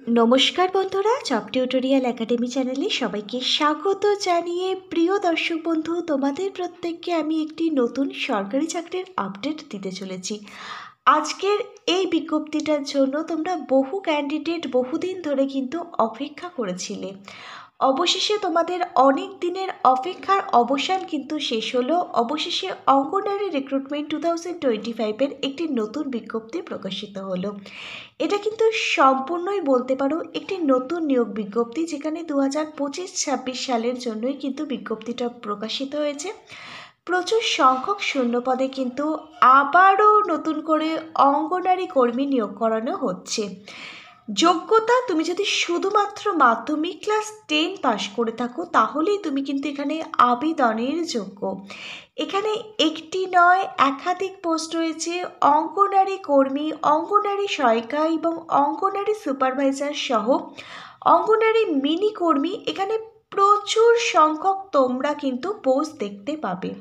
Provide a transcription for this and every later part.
নমস্কার বন্ধুরা, job tutorial academy চ্যানেলে সবাইকে স্বাগত জানিয়ে প্রিয় দর্শক বন্ধু, তোমাদের প্রত্যেককে আমি একটি নতুন সরকারি চাকরির আপডেট দিতে চলেছি। আজকের এই বিজ্ঞপ্তিটার জন্য তোমরা বহু ক্যান্ডিডেট বহুদিন ধরে কিন্তু অপেক্ষা করেছিলে। অবশেষে তোমাদের অনেক দিনের অপেক্ষার অবসান কিন্তু শেষ হলো। অবশেষে অঙ্গনওয়াড়ি রিক্রুটমেন্ট 2025-এর একটি নতুন বিজ্ঞপ্তি প্রকাশিত হলো। এটা কিন্তু সম্পূর্ণই বলতে পারো একটি নতুন নিয়োগ বিজ্ঞপ্তি, যেখানে 2025-26 সালের জন্যই কিন্তু বিজ্ঞপ্তিটা প্রকাশিত হয়েছে। প্রচুর সংখ্যক শূন্যপদে কিন্তু আবারও নতুন করে অঙ্গনওয়াড়ি কর্মী নিয়োগ করানো হচ্ছে। যোগ্যতা, তুমি যদি শুধুমাত্র মাধ্যমিক ক্লাস 10 পাশ করে থাকো তাহলেই তুমি কিন্তু এখানে আবেদনের যোগ্য। এখানে একটি নয় একাধিক পোস্ট রয়েছে। অঙ্গনওয়াড়ি কর্মী, অঙ্গনওয়াড়ি সহায়িকা এবং অঙ্গনওয়াড়ি সুপারভাইজার সহ অঙ্গনওয়াড়ি মিনি কর্মী, এখানে প্রচুর সংখ্যক তোমরা কিন্তু পোস্ট দেখতে পাবে।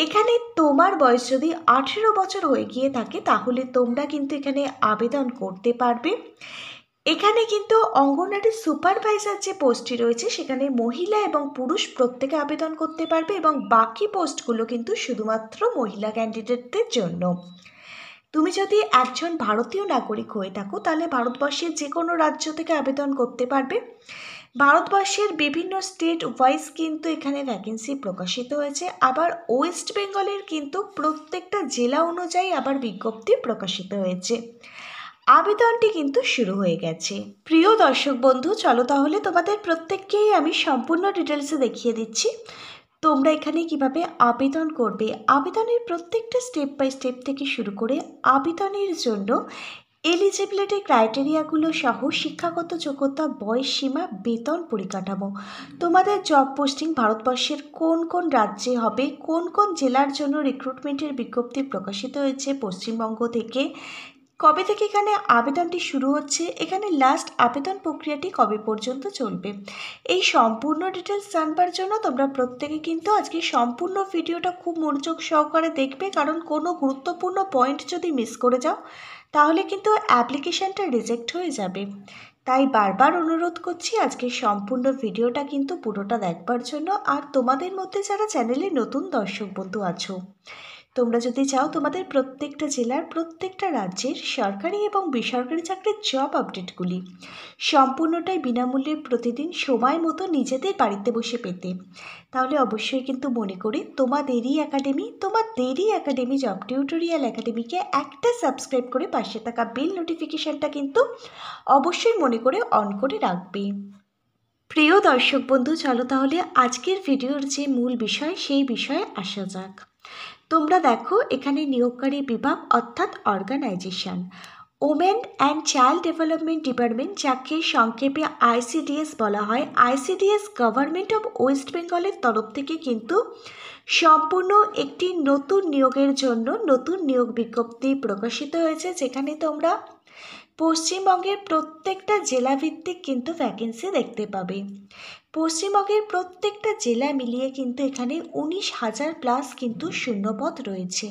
এখানে তোমার বয়স যদি 18 বছর হয়ে গিয়ে থাকে তাহলে তোমরা কিন্তু এখানে আবেদন করতে পারবে। এখানে কিন্তু অঙ্গনওয়াড়ি সুপারভাইজার যে পোস্টটি রয়েছে সেখানে মহিলা এবং পুরুষ প্রত্যেকে আবেদন করতে পারবে, এবং বাকি পোস্টগুলো কিন্তু শুধুমাত্র মহিলা ক্যান্ডিডেটদের জন্য। তুমি যদি একজন ভারতীয় নাগরিক হয়ে থাকো তাহলে ভারতবর্ষের যে কোনো রাজ্য থেকে আবেদন করতে পারবে। ভারতবর্ষের বিভিন্ন স্টেট ওয়াইজ কিন্তু এখানে ভ্যাকেন্সি প্রকাশিত হয়েছে। আবার ওয়েস্ট বেঙ্গলের কিন্তু প্রত্যেকটা জেলা অনুযায়ী আবার বিজ্ঞপ্তি প্রকাশিত হয়েছে। আবেদনটি কিন্তু শুরু হয়ে গেছে। প্রিয় দর্শক বন্ধু, চলো তাহলে তোমাদের প্রত্যেককেই আমি সম্পূর্ণ ডিটেলসে দেখিয়ে দিচ্ছি তোমরা এখানে কিভাবে আবেদন করবে। আবেদনের প্রত্যেকটা স্টেপ বাই স্টেপ থেকে শুরু করে আবেদনের জন্য এলিজিবিলিটি ক্রাইটেরিয়াগুলো সহ শিক্ষাগত যোগ্যতা, বয়স সীমা, বেতন পরিকাঠামো, তোমাদের জব পোস্টিং ভারতবর্ষের কোন কোন রাজ্যে হবে, কোন কোন জেলার জন্য রিক্রুটমেন্টের বিজ্ঞপ্তি প্রকাশিত হয়েছে পশ্চিমবঙ্গ থেকে, কবে থেকে এখানে আবেদনটি শুরু হচ্ছে, এখানে লাস্ট আবেদন প্রক্রিয়াটি কবে পর্যন্ত চলবে, এই সম্পূর্ণ ডিটেলস জানবার জন্য তোমরা প্রত্যেকে কিন্তু আজকে সম্পূর্ণ ভিডিওটা খুব মনোযোগ সহকারে দেখবে, কারণ কোনো গুরুত্বপূর্ণ পয়েন্ট যদি মিস করে যাও তাহলে কিন্তু অ্যাপ্লিকেশানটা রিজেক্ট হয়ে যাবে। তাই বারবার অনুরোধ করছি আজকে সম্পূর্ণ ভিডিওটা কিন্তু পুরোটা দেখবার জন্য। আর তোমাদের মধ্যে যারা চ্যানেলে নতুন দর্শক বন্ধু আছো, তোমরা যদি চাও তোমাদের প্রত্যেকটা জেলার প্রত্যেকটা রাজ্যের সরকারি এবং বেসরকারি চাকরির জব আপডেটগুলি সম্পূর্ণটাই বিনামূল্যে প্রতিদিন সময় মতো নিজেদের বাড়িতে বসে পেতে, তাহলে অবশ্যই কিন্তু মনে করি তোমাদেরই একাডেমি জব টিউটোরিয়াল একাডেমিকে একটা সাবস্ক্রাইব করে পাশে থাকা বেল নোটিফিকেশানটা কিন্তু অবশ্যই মনে করে অন করে রাখবে। প্রিয় দর্শক বন্ধু, চলো তাহলে আজকের ভিডিওর যে মূল বিষয় সেই বিষয়ে আসা যাক। তোমরা দেখো এখানে নিয়োগকারী বিভাগ অর্থাৎ organisation women and child development department, যাকে সংক্ষেপে আইসিডিএস বলা হয়। আইসিডিএস গভর্নমেন্ট অফ ওয়েস্ট বেঙ্গলের তরফ থেকে কিন্তু সম্পূর্ণ একটি নতুন নিয়োগের জন্য নতুন নিয়োগ বিজ্ঞপ্তি প্রকাশিত হয়েছে, যেখানে তোমরা পশ্চিমবঙ্গের প্রত্যেকটা জেলাভিত্তিক কিন্তু ভ্যাকেন্সি দেখতে পাবে। পশ্চিমবঙ্গের প্রত্যেকটা জেলা মিলিয়ে কিন্তু এখানে 19,000 প্লাস কিন্তু শূন্যপদ রয়েছে।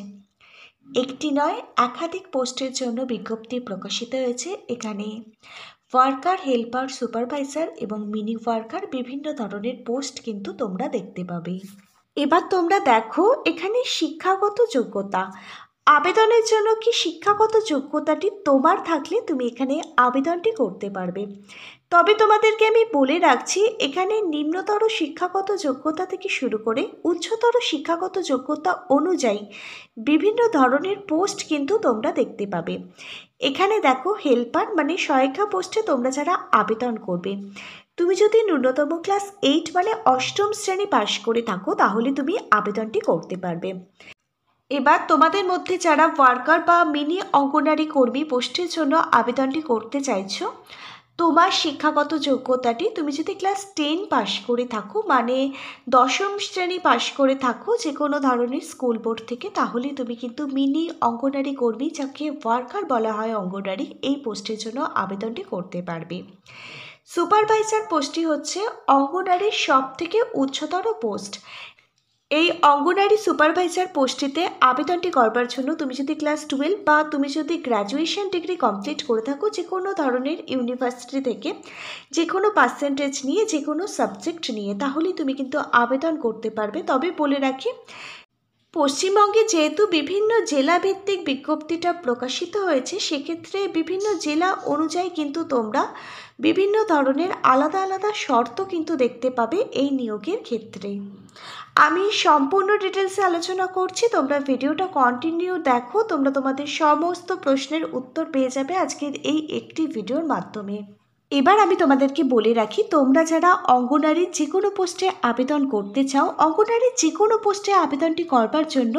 একটি নয় একাধিক পোস্টের জন্য বিজ্ঞপ্তি প্রকাশিত হয়েছে। এখানে ওয়ার্কার, হেল্পার, সুপারভাইজার এবং মিনি ওয়ার্কার বিভিন্ন ধরনের পোস্ট কিন্তু তোমরা দেখতে পাবে। এবার তোমরা দেখো এখানে শিক্ষাগত যোগ্যতা, আবেদনের জন্য কি শিক্ষাগত যোগ্যতাটি তোমার থাকলে তুমি এখানে আবেদনটি করতে পারবে। তবে তোমাদেরকে আমি বলে রাখছি এখানে নিম্নতর শিক্ষাগত যোগ্যতা থেকে শুরু করে উচ্চতর শিক্ষাগত যোগ্যতা অনুযায়ী বিভিন্ন ধরনের পোস্ট কিন্তু তোমরা দেখতে পাবে। এখানে দেখো হেল্পার মানে সহায়িকা পোস্টে তোমরা যারা আবেদন করবে, তুমি যদি ন্যূনতম ক্লাস 8 মানে অষ্টম শ্রেণী পাশ করে থাকো তাহলে তুমি আবেদনটি করতে পারবে। এবার তোমাদের মধ্যে যারা ওয়ার্কার বা মিনি অঙ্গনওয়াড়ি কর্মী পোস্টের জন্য আবেদনটি করতে চাইছো, তোমার শিক্ষাগত যোগ্যতাটি তুমি যদি ক্লাস 10 পাশ করে থাকো মানে দশম শ্রেণী পাশ করে থাকো যে কোনো ধরনের স্কুল বোর্ড থেকে, তাহলে তুমি কিন্তু মিনি অঙ্গনওয়াড়ি কর্মী, যাকে ওয়ার্কার বলা হয় অঙ্গনওয়াড়ি, এই পোস্টের জন্য আবেদনটি করতে পারবে। সুপারভাইজার পোস্টটি হচ্ছে অঙ্গনওয়াড়ির সব থেকে উচ্চতর পোস্ট। এই অঙ্গনারী সুপারভাইজার পোস্টটিতে আবেদনটি করবার জন্য তুমি যদি ক্লাস 12 বা তুমি যদি গ্র্যাজুয়েশন ডিগ্রি কমপ্লিট করে থাকো যে কোনো ধরনের ইউনিভার্সিটি থেকে যে কোনো পার্সেন্টেজ নিয়ে যে কোনো সাবজেক্ট নিয়ে, তাহলেই তুমি কিন্তু আবেদন করতে পারবে। তবে বলে রাখি, পশ্চিমবঙ্গে যেহেতু বিভিন্ন জেলাভিত্তিক বিজ্ঞপ্তিটা প্রকাশিত হয়েছে, সেক্ষেত্রে বিভিন্ন জেলা অনুযায়ী কিন্তু তোমরা বিভিন্ন ধরনের আলাদা আলাদা শর্ত কিন্তু দেখতে পাবে এই নিয়োগের ক্ষেত্রে। আমি সম্পূর্ণ ডিটেলসে আলোচনা করছি, তোমরা ভিডিওটা কন্টিনিউ দেখো, তোমরা তোমাদের সমস্ত প্রশ্নের উত্তর পেয়ে যাবে আজকের এই একটি ভিডিওর মাধ্যমে। এবার আমি তোমাদেরকে বলে রাখি, তোমরা যারা অঙ্গনারীর যে কোনো পোস্টে আবেদন করতে চাও, অঙ্গনারীর যে কোনো পোস্টে আবেদনটি করবার জন্য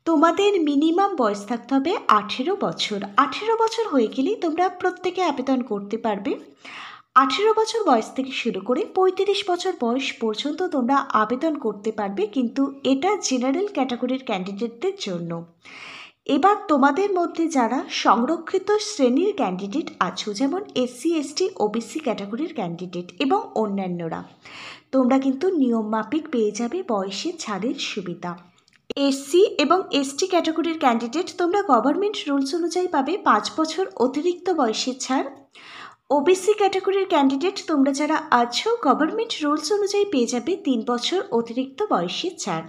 তোমাদের মিনিমাম বয়স থাকতে হবে 18 বছর। 18 বছর হয়ে গেলেই তোমরা প্রত্যেকে আবেদন করতে পারবে। 18 বছর বয়স থেকে শুরু করে 35 বছর বয়স পর্যন্ত তোমরা আবেদন করতে পারবে, কিন্তু এটা জেনারেল ক্যাটাগরির ক্যান্ডিডেটদের জন্য। এবার তোমাদের মধ্যে যারা সংরক্ষিত শ্রেণীর ক্যান্ডিডেট আছো, যেমন SC ST OBC ক্যাটাগরির ক্যান্ডিডেট এবং অন্যান্যরা, তোমরা কিন্তু নিয়মমাফিক পেয়ে যাবে বয়সের ছাড়ের সুবিধা। SC এবং ST ক্যাটাগরির ক্যান্ডিডেট তোমরা গভর্নমেন্ট রুলস অনুযায়ী পাবে 5 বছর অতিরিক্ত বয়সের ছাড়। OBC ক্যাটাগরির ক্যান্ডিডেট তোমরা যারা আছো, গভর্নমেন্ট রুলস অনুযায়ী পেয়ে যাবে 3 বছর অতিরিক্ত বয়সের ছাড়।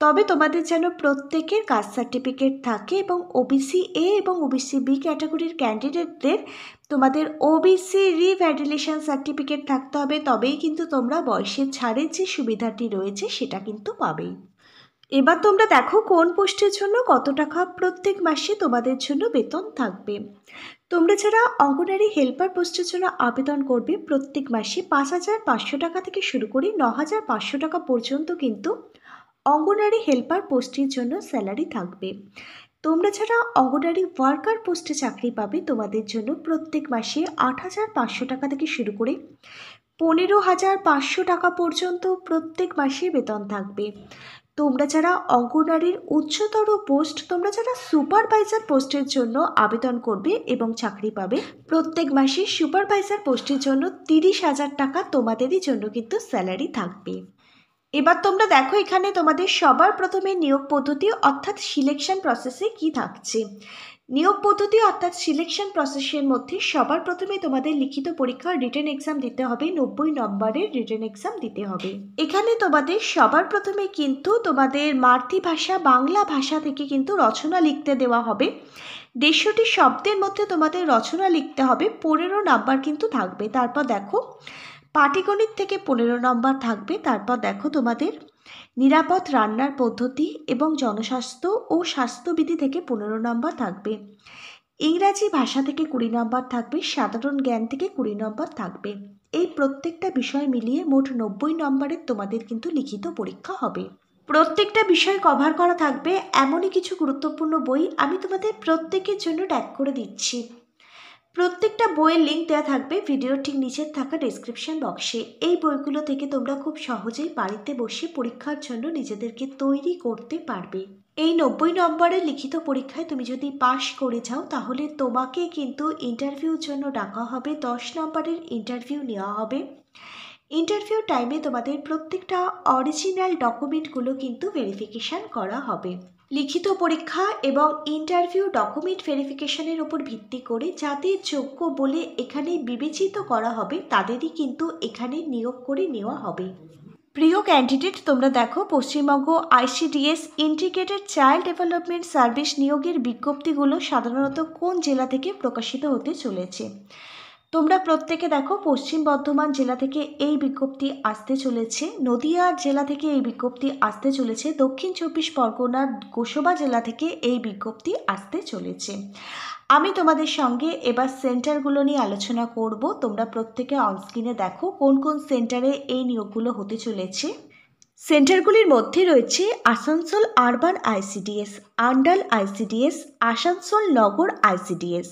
তবে তোমাদের যেন প্রত্যেকের কাস্ট সার্টিফিকেট থাকে এবং OBC A এবং OBC B ক্যাটাগরির ক্যান্ডিডেটদের তোমাদের OBC রিভ্যালিডেশন সার্টিফিকেট থাকতে হবে, তবেই কিন্তু তোমরা বয়সের ছাড়ের যে সুবিধাটি রয়েছে সেটা কিন্তু পাবেই। এবার তোমরা দেখো কোন পোস্টের জন্য কত টাকা প্রত্যেক মাসে তোমাদের জন্য বেতন থাকবে। তোমরা যারা অঙ্গনারী হেল্পার পোস্টের জন্য আবেদন করবে, প্রত্যেক মাসে 5,500 টাকা থেকে শুরু করে 9,500 টাকা পর্যন্ত কিন্তু অঙ্গনারী হেল্পার পোস্টের জন্য স্যালারি থাকবে। তোমরা যারা অঙ্গনারী ওয়ার্কার পোস্টে চাকরি পাবে, তোমাদের জন্য প্রত্যেক মাসে 8,500 টাকা থেকে শুরু করে 15,500 টাকা পর্যন্ত প্রত্যেক মাসে বেতন থাকবে। তোমরা যারা অঙ্গনারীর উচ্চতর পোস্ট, তোমরা যারা সুপারভাইজার পোস্টের জন্য আবেদন করবে এবং চাকরি পাবে, প্রত্যেক মাসে সুপারভাইজার পোস্টের জন্য 30,000 টাকা তোমাদেরই জন্য কিন্তু স্যালারি থাকবে। এবার তোমরা দেখো এখানে তোমাদের সবার প্রথমে নিয়োগ পদ্ধতি অর্থাৎ সিলেকশন প্রসেসে কি থাকছে। নিয়োগ পদ্ধতি অর্থাৎ সিলেকশন প্রসেসের মধ্যে সবার প্রথমে তোমাদের লিখিত পরীক্ষা রিটেন এক্সাম দিতে হবে, 90 নম্বরের রিটেন এক্সাম দিতে হবে। এখানে তোমাদের সবার প্রথমে কিন্তু তোমাদের মাতৃভাষা বাংলা ভাষা থেকে কিন্তু রচনা লিখতে দেওয়া হবে। 150টি শব্দের মধ্যে তোমাদের রচনা লিখতে হবে, 15 নাম্বার কিন্তু থাকবে। তারপর দেখো পাটিগণিত থেকে 15 নম্বর থাকবে। তারপর দেখো তোমাদের নিরাপদ রান্নার পদ্ধতি এবং জনস্বাস্থ্য ও স্বাস্থ্যবিধি থেকে 15 নম্বর থাকবে। ইংরাজি ভাষা থেকে 20 নম্বর থাকবে। সাধারণ জ্ঞান থেকে 20 নম্বর থাকবে। এই প্রত্যেকটা বিষয় মিলিয়ে মোট 90 নম্বরের তোমাদের কিন্তু লিখিত পরীক্ষা হবে। প্রত্যেকটা বিষয় কভার করা থাকবে এমনই কিছু গুরুত্বপূর্ণ বই আমি তোমাদের প্রত্যেকের জন্য ট্যাগ করে দিচ্ছি। প্রত্যেকটা বইয়ের লিঙ্ক দেওয়া থাকবে ভিডিওর ঠিক নিচে থাকা ডেসক্রিপশন বক্সে। এই বইগুলো থেকে তোমরা খুব সহজেই বাড়িতে বসে পরীক্ষার জন্য নিজেদেরকে তৈরি করতে পারবে। এই 90 নম্বরের লিখিত পরীক্ষায় তুমি যদি পাশ করে যাও, তাহলে তোমাকে কিন্তু ইন্টারভিউর জন্য ডাকা হবে। 10 নম্বরের ইন্টারভিউ নেওয়া হবে। ইন্টারভিউ টাইমে তোমাদের প্রত্যেকটা অরিজিনাল ডকুমেন্টগুলো কিন্তু ভেরিফিকেশান করা হবে। লিখিত পরীক্ষা এবং ইন্টারভিউ ডকুমেন্ট ভেরিফিকেশনের উপর ভিত্তি করে যাদের যোগ্য বলে এখানে বিবেচিত করা হবে, তাদেরই কিন্তু এখানে নিয়োগ করে নেওয়া হবে। প্রিয় ক্যান্ডিডেট, তোমরা দেখো Paschimbanga ICDS integrated child development service নিয়োগের বিজ্ঞপ্তিগুলো সাধারণত কোন জেলা থেকে প্রকাশিত হতে চলেছে। তোমরা প্রত্যেকে দেখো পশ্চিম বর্ধমান জেলা থেকে এই বিজ্ঞপ্তি আসতে চলেছে, নদিয়া জেলা থেকে এই বিজ্ঞপ্তি আসতে চলেছে, দক্ষিণ 24 পরগনার গোসবা জেলা থেকে এই বিজ্ঞপ্তি আসতে চলেছে। আমি তোমাদের সঙ্গে এবার সেন্টারগুলো নিয়ে আলোচনা করব। তোমরা প্রত্যেকে অনস্ক্রিনে দেখো কোন কোন সেন্টারে এই নিয়োগগুলো হতে চলেছে। সেন্টারগুলির মধ্যে রয়েছে Asansol urban ICDS, Andal ICDS, Asansol Nagar ICDS,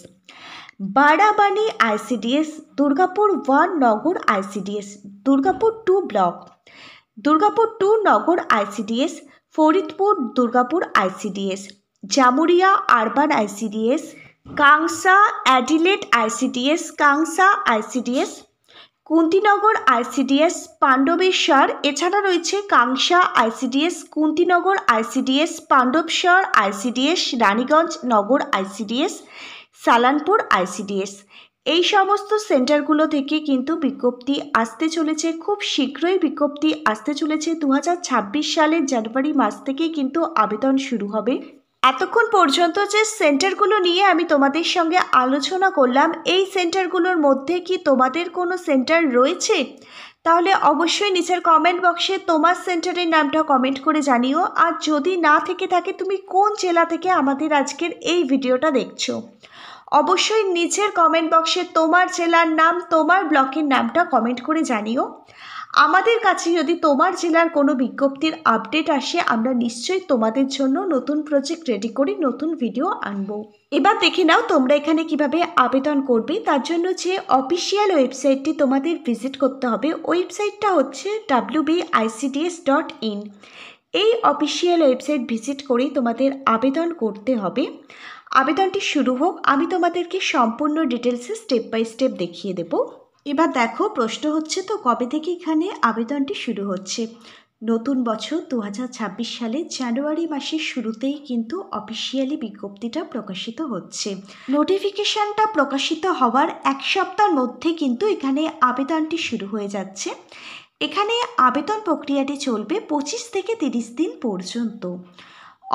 Barabani ICDS, Durgapur 1 Nagar ICDS, Durgapur 2 block, Durgapur 2 Nagar ICDS, Faridpur Durgapur ICDS, Jamuria urban ICDS, Kanksa Adelaide ICDS, Kanksa ICDS, Kuntinagar ICDS, Pandabeswar, এছাড়া রয়েছে Kanksa ICDS, Kuntinagar ICDS, Pandabeswar ICDS, Raniganj Nagar ICDS, Salanpur ICDS. এই সমস্ত সেন্টারগুলো থেকে কিন্তু বিজ্ঞপ্তি আসতে চলেছে, খুব শীঘ্রই বিজ্ঞপ্তি আসতে চলেছে। 2026 সালের জানুয়ারি মাস থেকেই কিন্তু আবেদন শুরু হবে। এতক্ষণ পর্যন্ত যে সেন্টারগুলো নিয়ে আমি তোমাদের সঙ্গে আলোচনা করলাম, এই সেন্টারগুলোর মধ্যে কি তোমাদের কোনো সেন্টার রয়েছে? তাহলে অবশ্যই নিচের কমেন্ট বক্সে তোমার সেন্টারের নামটা কমেন্ট করে জানিও। আর যদি না থেকে থাকে, তুমি কোন জেলা থেকে আমাদের আজকের এই ভিডিওটা দেখছো, অবশ্যই নিচের কমেন্ট বক্সে তোমার জেলার নাম, তোমার ব্লকের নামটা কমেন্ট করে জানিও। আমাদের কাছে যদি তোমার জেলার কোনো বিজ্ঞপ্তির আপডেট আসে, আমরা নিশ্চয়ই তোমাদের জন্য নতুন প্রজেক্ট রেডি করে নতুন ভিডিও আনবো। এবার দেখে নাও তোমরা এখানে কিভাবে আবেদন করবে। তার জন্য যে অফিসিয়াল ওয়েবসাইটটি তোমাদের ভিজিট করতে হবে, ওয়েবসাইটটা হচ্ছে wbicds.in। এই অফিসিয়াল ওয়েবসাইট ভিজিট করেই তোমাদের আবেদন করতে হবে। আবেদনটি শুরু হোক, আমি তোমাদেরকে সম্পূর্ণ ডিটেলসে স্টেপ বাই স্টেপ দেখিয়ে দেব। এবার দেখো, প্রশ্ন হচ্ছে তো কবে থেকে এখানে আবেদনটি শুরু হচ্ছে। নতুন বছর 2026 সালের জানুয়ারি মাসের শুরুতেই কিন্তু অফিসিয়ালি বিজ্ঞপ্তিটা প্রকাশিত হচ্ছে। নোটিফিকেশানটা প্রকাশিত হওয়ার এক সপ্তাহের মধ্যে কিন্তু এখানে আবেদনটি শুরু হয়ে যাচ্ছে। এখানে আবেদন প্রক্রিয়াটি চলবে 25 থেকে 30 দিন পর্যন্ত।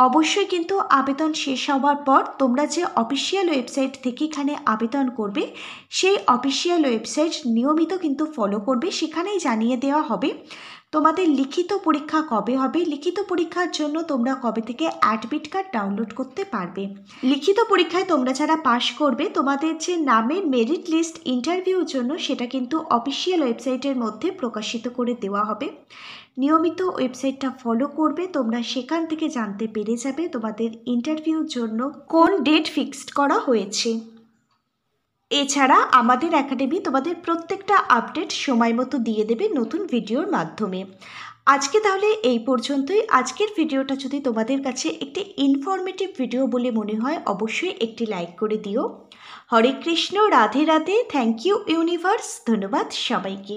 অবশ্যই কিন্তু আবেদন শেষ হওয়ার পর তোমরা যে অফিসিয়াল ওয়েবসাইট থেকে এখানে আবেদন করবে, সেই অফিসিয়াল ওয়েবসাইট নিয়মিত কিন্তু ফলো করবে। সেখানেই জানিয়ে দেওয়া হবে তোমাদের লিখিত পরীক্ষা কবে হবে। লিখিত পরীক্ষার জন্য তোমরা কবে থেকে অ্যাডমিট কার্ড ডাউনলোড করতে পারবে। লিখিত পরীক্ষায় তোমরা যারা পাশ করবে, তোমাদের যে নামের মেরিট লিস্ট ইন্টারভিউর জন্য, সেটা কিন্তু অফিসিয়াল ওয়েবসাইটের মধ্যে প্রকাশিত করে দেওয়া হবে। নিয়মিত ওয়েবসাইটটা ফলো করবে, তোমরা সেখান থেকে জানতে পেরে যাবে তোমাদের ইন্টারভিউর জন্য কোন ডেট ফিক্সড করা হয়েছে। এছাড়া আমাদের একাডেমি তোমাদের প্রত্যেকটা আপডেট সময় মতো দিয়ে দেবে নতুন ভিডিওর মাধ্যমে। আজকে তাহলে এই পর্যন্তই। আজকের ভিডিওটা যদি তোমাদের কাছে একটি ইনফরমেটিভ ভিডিও বলে মনে হয়, অবশ্যই একটি লাইক করে দিও। Hare Krishna, Radhe Radhe, thank you universe, ধন্যবাদ সবাইকে।